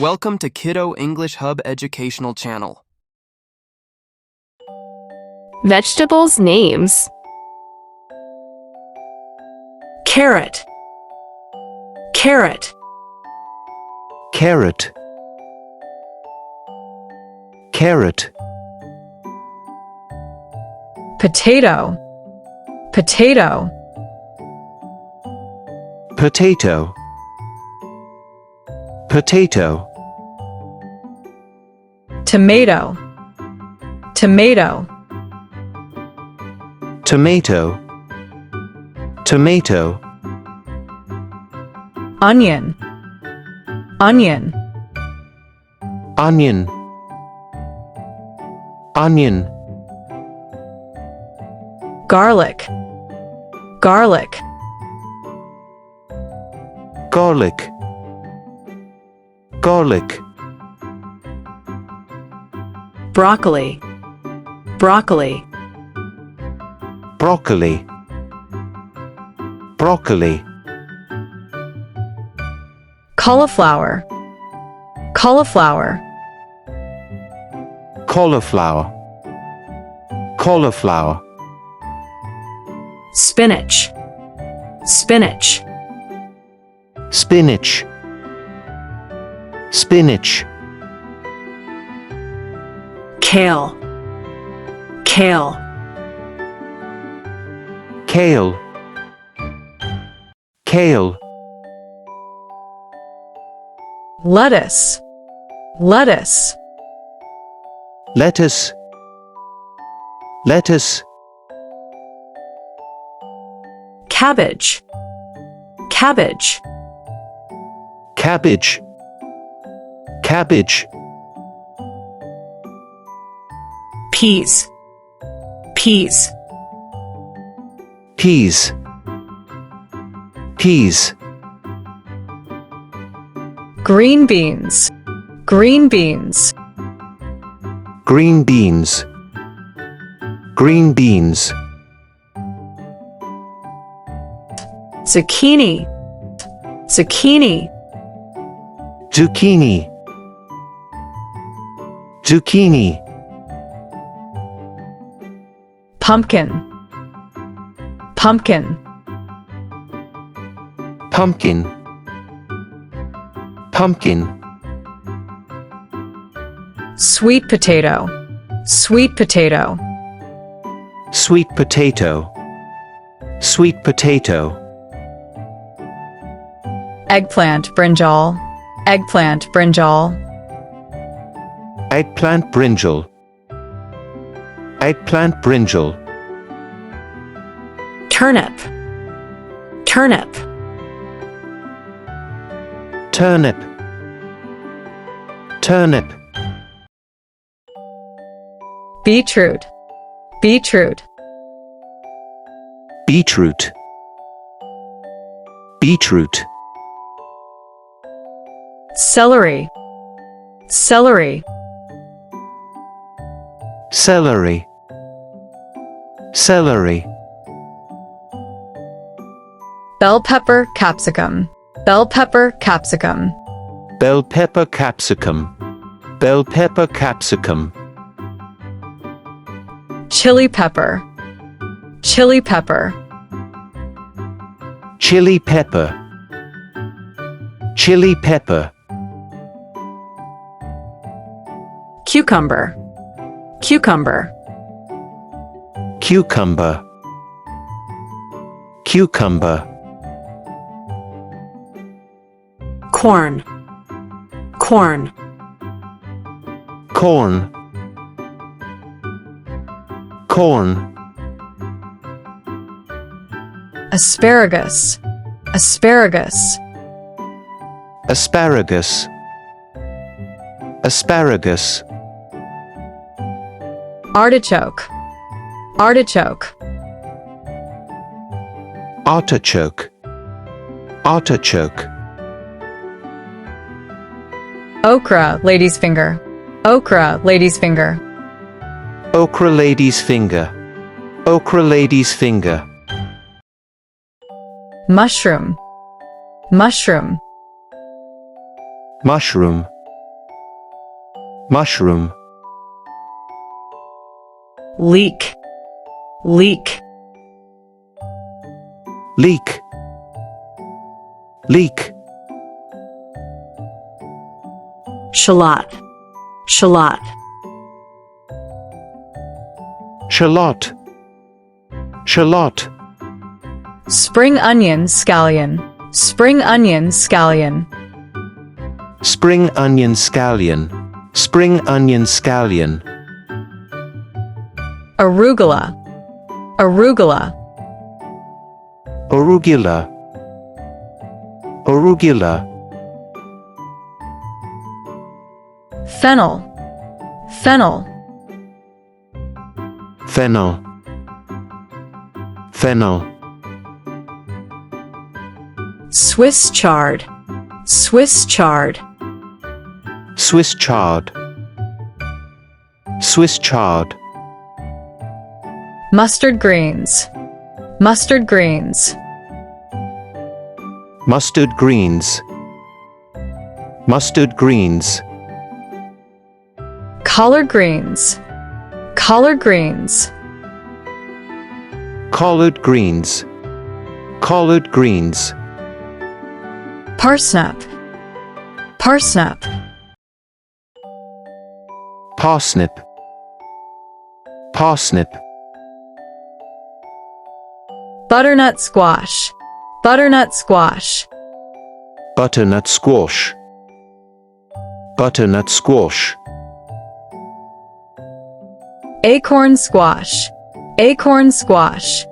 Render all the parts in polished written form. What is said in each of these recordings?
Welcome to Kiddo English Hub educational channel. Vegetables names. Carrot, carrot, carrot, carrot, potato, potato, potato, potato, tomato, tomato, tomato, tomato, onion, onion, onion, onion, garlic, garlic, garlic, garlic, broccoli, broccoli, broccoli, broccoli, cauliflower, cauliflower, cauliflower, cauliflower, spinach, spinach, spinach, spinach, kale, kale, kale, kale, lettuce, lettuce, lettuce, lettuce, cabbage, cabbage, cabbage, cabbage, peas, peas, peas, peas, green beans, green beans, green beans, green beans, zucchini, zucchini, zucchini, zucchini, pumpkin, pumpkin, pumpkin, pumpkin, sweet potato, sweet potato, sweet potato, sweet potato, eggplant brinjal, eggplant brinjal, eggplant brinjal, eggplant brinjal, turnip, turnip, turnip, turnip, beetroot, beetroot, beetroot, beetroot, celery, celery, celery, celery, bell pepper capsicum, bell pepper capsicum, bell pepper capsicum, bell pepper capsicum, chili pepper, chili pepper, chili pepper, chili pepper, cucumber, cucumber, cucumber, cucumber, corn, corn, corn, corn, asparagus, asparagus, asparagus, asparagus, artichoke, artichoke, artichoke, artichoke, okra, lady's finger, okra, lady's finger, okra lady's finger, okra lady's finger, mushroom, mushroom, mushroom, mushroom, leek, leek, leek, leek, shallot, shallot, shallot, shallot, spring onion scallion, spring onion scallion, spring onion scallion, spring onion scallion, arugula, arugula, arugula, arugula, fennel, fennel, fennel, fennel, Swiss chard, Swiss chard, Swiss chard, Swiss chard, mustard greens, mustard greens, mustard greens, mustard greens, collard greens, collard greens, collard greens, collard greens, parsnip, parsnip, parsnip, parsnip, butternut squash, butternut squash, butternut squash, butternut squash, acorn squash, acorn squash,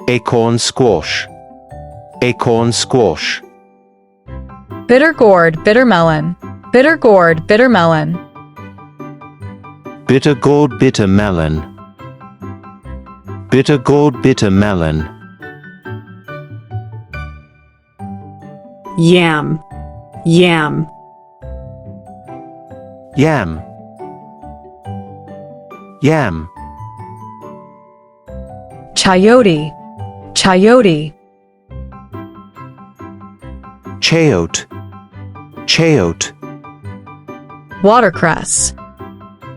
acorn squash, acorn squash, bitter gourd, bitter melon, bitter gourd, bitter melon, bitter gourd, bitter melon, bitter gourd, bitter melon, yam, yam, yam, yam, chayote, chayote, chayote, chayote, watercress,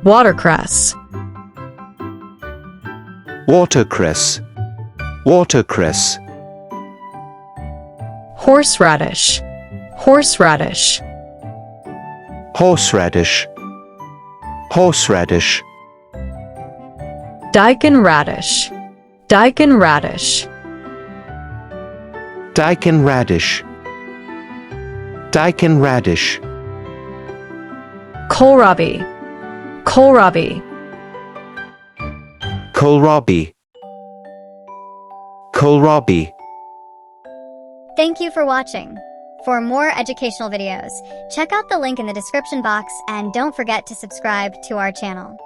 watercress, watercress, watercress, horseradish, horseradish, horseradish, horseradish, daikon radish, daikon radish, daikon radish, daikon radish, kohlrabi, kohlrabi, kohlrabi, kohlrabi. Thank you for watching. For more educational videos, check out the link in the description box and don't forget to subscribe to our channel.